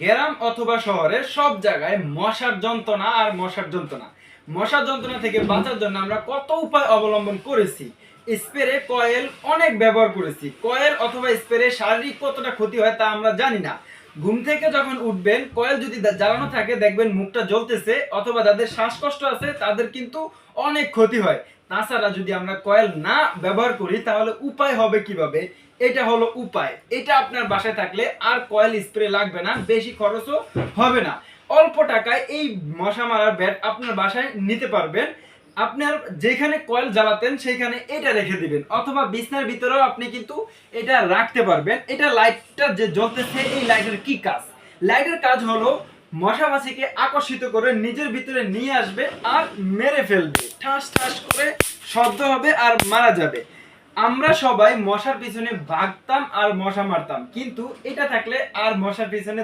গ্রাম অথবা শহরে সব জায়গায় মশার যন্ত্রণা আর মশার যন্ত্রণা থেকে বাঁচার জন্য আমরা কত উপায় অবলম্বন করেছি। স্প্রে কয়েল অনেক ব্যবহার করেছি। কয়েল অথবা স্প্রে শারীরিক কতটা ক্ষতি হয় তা আমরা জানি না। ঘুম থেকে যখন উঠবেন কয়েল যদি জ্বালানো থাকে দেখবেন মুখটা জ্বলতেছে, অথবা যাদের শ্বাসকষ্ট আছে তাদের কিন্তু অনেক ক্ষতি হয়। তাছাড়া যদি আমরা কয়েল না ব্যবহার করি তাহলে উপায় হবে কিভাবে? এটা হলো উপায়। এটা আপনার বাসায় থাকলে আর কয়েল স্প্রে লাগবে না, বেশি খরচও হবে না। অল্প টাকায় এই মশা মারার ব্যাট আপনার বাসায় নিতে পারবেন। আপনার যেখানে কয়েল জ্বালাতেন সেখানে এটা রেখে দিবেন, অথবা বিছনার ভিতরেও আপনি কিন্তু এটা রাখতে পারবেন। এটা লাইটটা যে জ্বলতেছে, এই লাইটের কি কাজ? লাইটের কাজ হলো মশা মাছিকে আকর্ষিত করে নিজের ভিতরে নিয়ে আসবে আর মেরে ফেলবে। ঠাস ঠাস করে শব্দ হবে আর মারা যাবে। আমরা সবাই মশার পিছনে ভাগতাম আর মশা মারতাম, কিন্তু এটা থাকলে আর মশার পিছনে